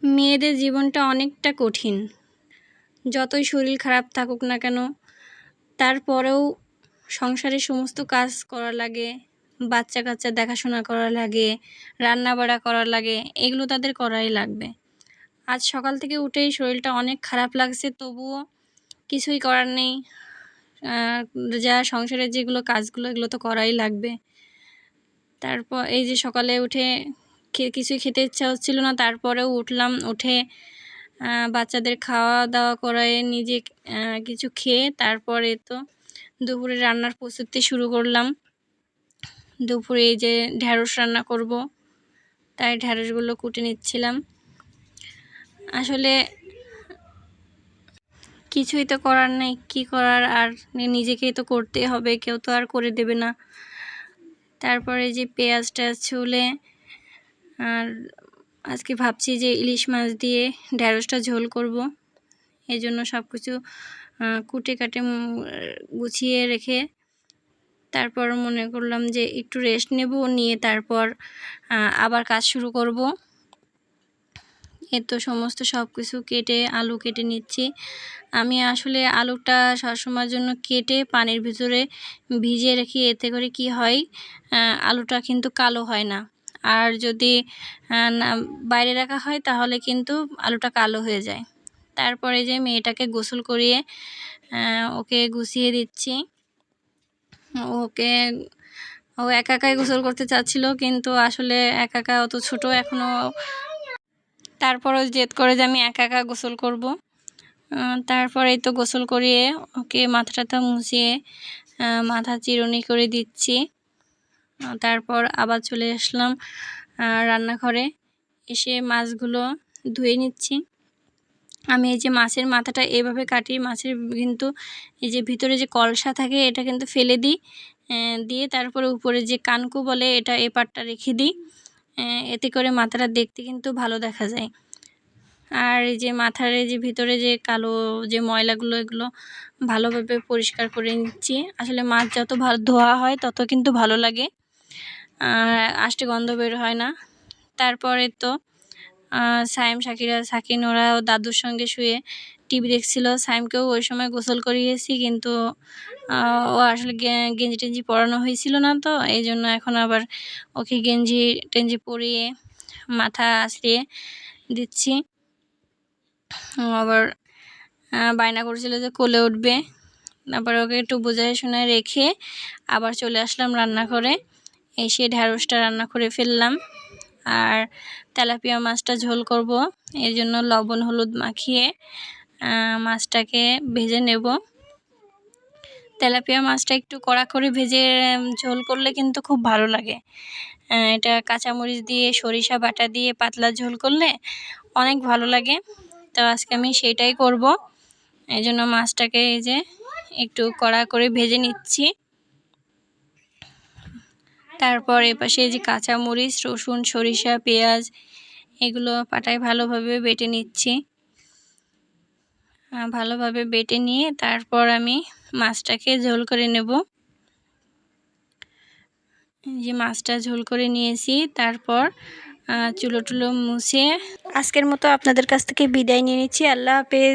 মেয়েদের জীবনটা অনেকটা কঠিন। যতই শরীর খারাপ থাকুক না কেন, তারপরেও সংসারের সমস্ত কাজ করা লাগে, বাচ্চা-কাচ্চা দেখাশোনা করা লাগে, রান্নাবাড়া করা লাগে, এগুলো তাদের করাই লাগবে। আজ সকাল থেকে উঠেই শরীরটা অনেক খারাপ লাগছে, তবুও কিছুই করার নেই। যা সংসারের যেগুলো কাজগুলো, এগুলো তো করাই লাগবে। তারপর এই যে সকালে উঠে কিছুই খেতে ইচ্ছা হচ্ছিল না, তারপরেও উঠলাম। উঠে বাচ্চাদের খাওয়া দাওয়া করায় নিজে কিছু খেয়ে তারপরে তো দুপুরে রান্নার প্রস্তুতি শুরু করলাম। দুপুরে এই যে ঢ্যাঁড়স রান্না করব, তাই ঢ্যাঁড়সগুলো কুটে নিচ্ছিলাম। আসলে কিছুই তো করার নেই, কী করার, আর নিজেকেই তো করতে হবে, কেউ তো আর করে দেবে না। তারপরে যে পেঁয়াজটা ছুলে, আর আজকে ভাবছি যে ইলিশ মাছ দিয়ে ঢ্যাঁড়সটা ঝোল করব। এই জন্য সব কিছু কুটে কাটে গুছিয়ে রেখে তারপর মনে করলাম যে একটু রেস্ট নেব, নিয়ে তারপর আবার কাজ শুরু করব। তো সমস্ত সব কিছু কেটে আলু কেটে নিচ্ছি। আমি আসলে আলুটা সবসময়ের জন্য কেটে পানির ভিতরে ভিজিয়ে রাখি, এতে করে কি হয়, আলুটা কিন্তু কালো হয় না। আর যদি বাইরে রাখা হয় তাহলে কিন্তু আলুটা কালো হয়ে যায়। তারপরে যে মেয়েটাকে গোসল করিয়ে ওকে গুছিয়ে দিচ্ছি। ও একা একাই গোসল করতে চাচ্ছিল, কিন্তু আসলে একা একা অত ছোট এখনও, তারপরও জেদ করে যে আমি একা একা গোসল করব। তারপরেই তো গোসল করিয়ে ওকে মাথাটা মুছিয়ে মাথা চিরুনি করে দিচ্ছি। তারপর আবার চলে আসলাম রান্নাঘরে, এসে মাছগুলো ধুয়ে নিচ্ছি। আমি এই যে মাছের মাথাটা এভাবে কাটি, মাছের কিন্তু এই যে ভিতরে যে কলসা থাকে এটা কিন্তু ফেলে দিই, দিয়ে তারপরে উপরে যে কানকু বলে এটা এ পাটটা রেখে দিই। এতে করে মাথাটা দেখতে কিন্তু ভালো দেখা যায়। আর এই যে মাথার এই যে ভিতরে যে কালো যে ময়লাগুলো, এগুলো ভালোভাবে পরিষ্কার করে নিচ্ছি। আসলে মাছ যত ভালো ধোয়া হয় তত কিন্তু ভালো লাগে, আর আষ্টে গন্ধ বের হয় না। তারপরে তো সাইম, সাকিন ওরা দাদুর সঙ্গে শুয়ে টিভি দেখছিল। সাইমকেও ওই সময় গোসল করিয়েছি, কিন্তু ও আসলে গেঞ্জি টেঞ্জি পরানো হয়েছিল না, তো এই জন্য এখন আবার ওকে গেঞ্জি টেঞ্জি পরিয়ে মাথা আছড়িয়ে দিচ্ছি। আবার বায়না করছিল যে কোলে উঠবে। তারপরে ওকে একটু বোঝায় শোনায় রেখে আবার চলে আসলাম রান্নাঘরে। এসে ঢ্যাঁড়সটা রান্না করে ফেললাম, আর তেলাপিয়া মাছটা ঝোল করব। এর জন্য লবণ হলুদ মাখিয়ে মাছটাকে ভেজে নেব। তেলাপিয়া মাছটা একটু কড়া করে ভেজে ঝোল করলে কিন্তু খুব ভালো লাগে। এটা কাঁচামরিচ দিয়ে সরিষা বাটা দিয়ে পাতলা ঝোল করলে অনেক ভালো লাগে। তো আজকে আমি সেটাই করব। এই জন্য মাছটাকে এই যে একটু কড়া করে ভেজে নিচ্ছি। তারপর এপাশে এই যে কাঁচামরিচ, রসুন, সরিষা, পেঁয়াজ এগুলো পাটায় ভালোভাবে বেটে নিচ্ছি। ভালোভাবে বেটে নিয়ে তারপর আমি মাছটাকে ঝোল করে নেব। যে মাছটা ঝোল করে নিয়েছি, তারপর চুলো টুলো মুছে আজকের মতো আপনাদের কাছ থেকে বিদায় নিয়ে নিচ্ছি। আল্লাহ হাফেজ।